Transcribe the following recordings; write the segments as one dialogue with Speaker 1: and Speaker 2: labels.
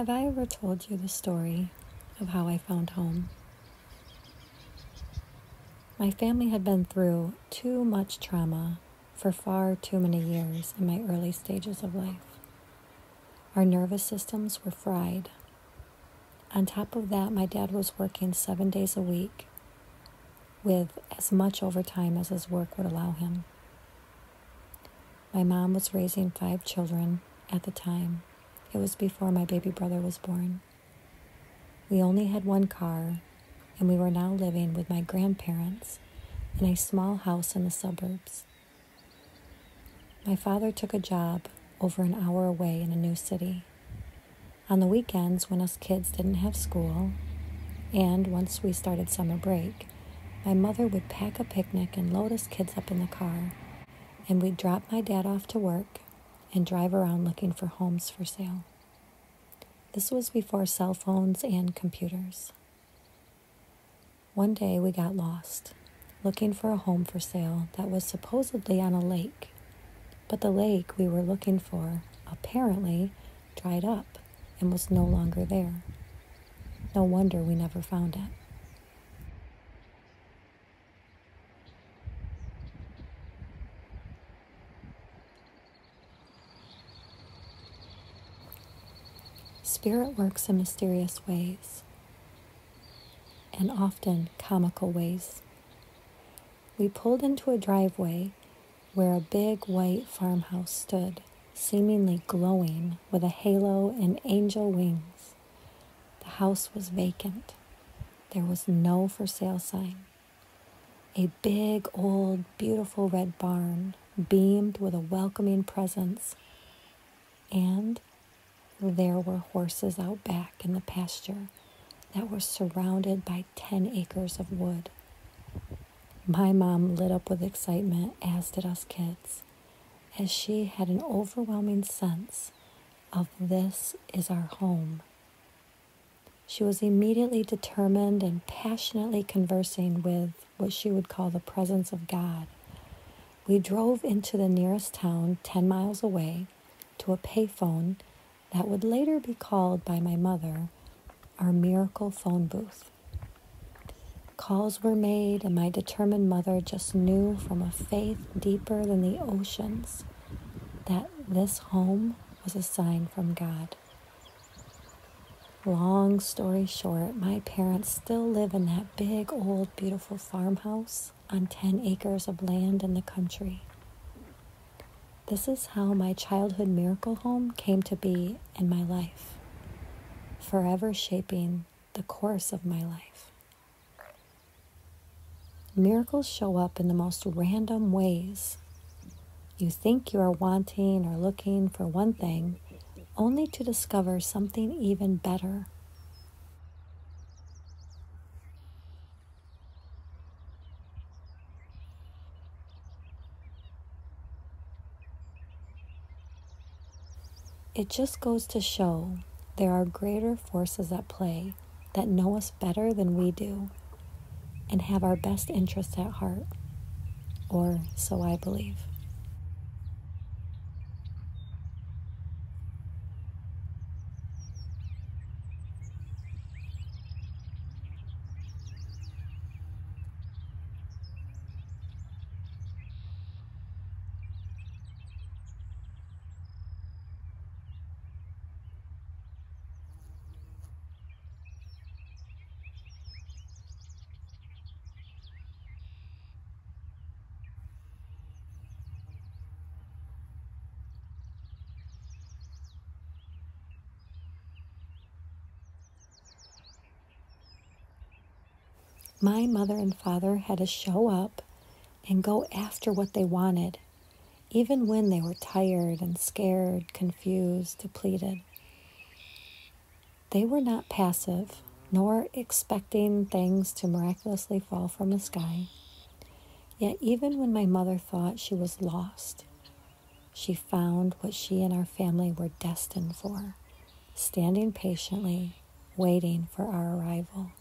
Speaker 1: Have I ever told you the story of how I found home? My family had been through too much trauma for far too many years in my early stages of life. Our nervous systems were fried. On top of that, my dad was working 7 days a week with as much overtime as his work would allow him. My mom was raising 5 children at the time. It was before my baby brother was born. We only had one car, and we were now living with my grandparents in a small house in the suburbs. My father took a job over an hour away in a new city. On the weekends, when us kids didn't have school, and once we started summer break, my mother would pack a picnic and load us kids up in the car, and we'd drop my dad off to work and drive around looking for homes for sale. This was before cell phones and computers. One day we got lost, looking for a home for sale that was supposedly on a lake, but the lake we were looking for apparently dried up and was no longer there. No wonder we never found it. Spirit works in mysterious ways, and often comical ways. We pulled into a driveway where a big white farmhouse stood, seemingly glowing with a halo and angel wings. The house was vacant. There was no for sale sign. A big, old, beautiful red barn beamed with a welcoming presence, and there were horses out back in the pasture that were surrounded by 10 acres of wood. My mom lit up with excitement, as did us kids, as she had an overwhelming sense of this is our home. She was immediately determined and passionately conversing with what she would call the presence of God. We drove into the nearest town 10 miles away to a payphone that would later be called by my mother our miracle phone booth. Calls were made, and my determined mother just knew from a faith deeper than the oceans that this home was a sign from God. Long story short, my parents still live in that big, old, beautiful farmhouse on 10 acres of land in the country. This is how my childhood miracle home came to be in my life, forever shaping the course of my life. Miracles show up in the most random ways. You think you are wanting or looking for one thing, only to discover something even better. It just goes to show there are greater forces at play that know us better than we do and have our best interests at heart, or so I believe. My mother and father had to show up and go after what they wanted, even when they were tired and scared, confused, depleted. They were not passive, nor expecting things to miraculously fall from the sky. Yet even when my mother thought she was lost, she found what she and our family were destined for, standing patiently, waiting for our arrival.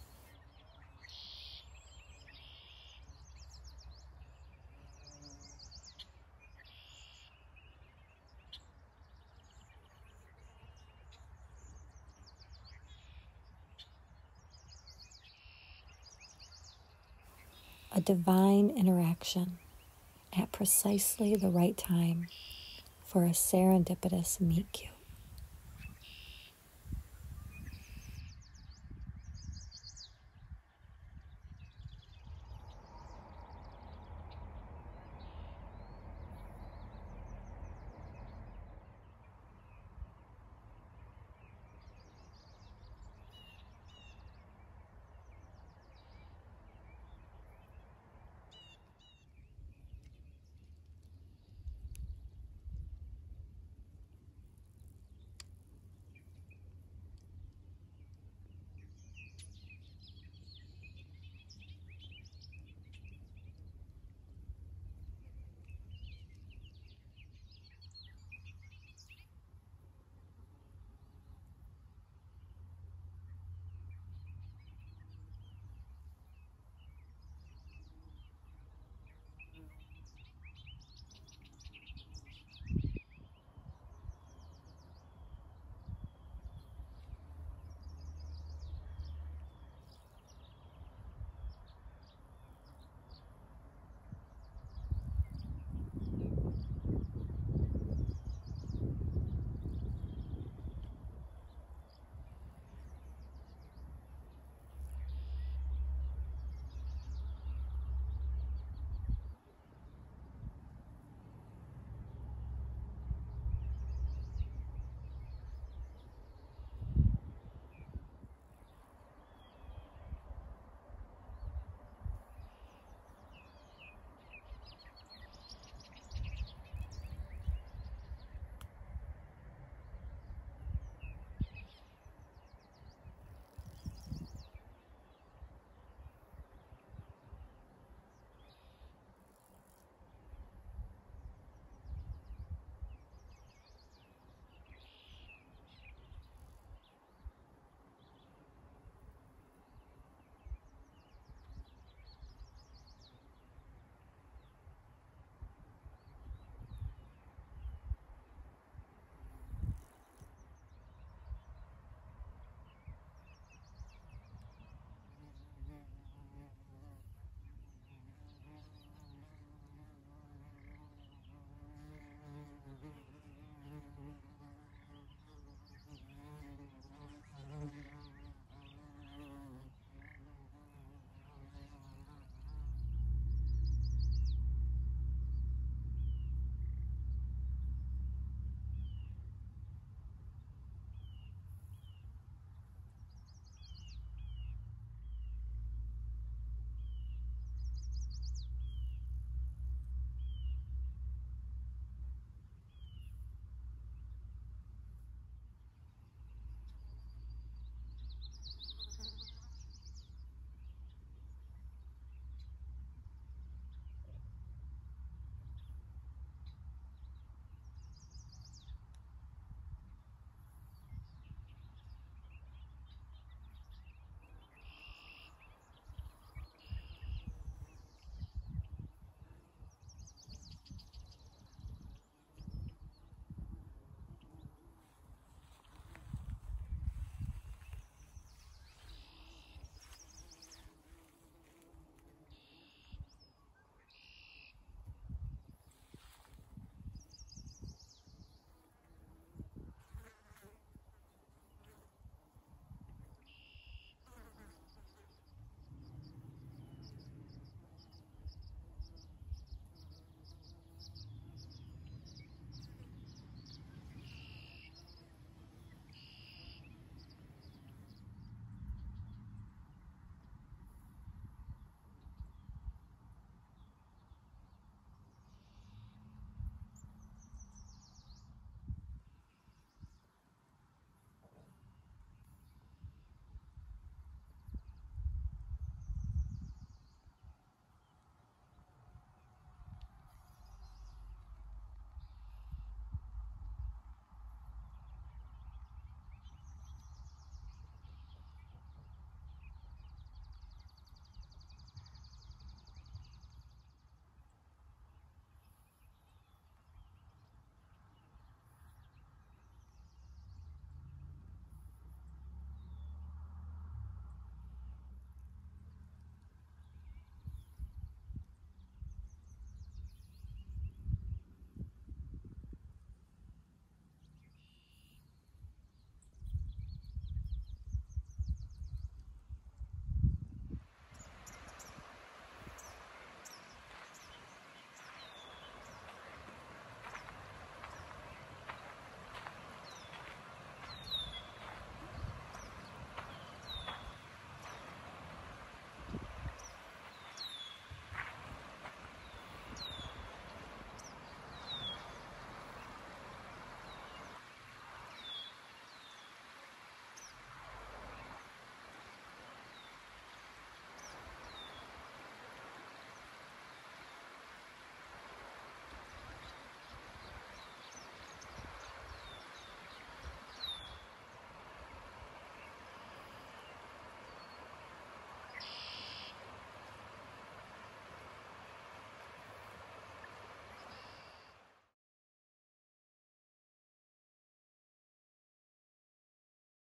Speaker 1: a divine interaction at precisely the right time for a serendipitous meet cute.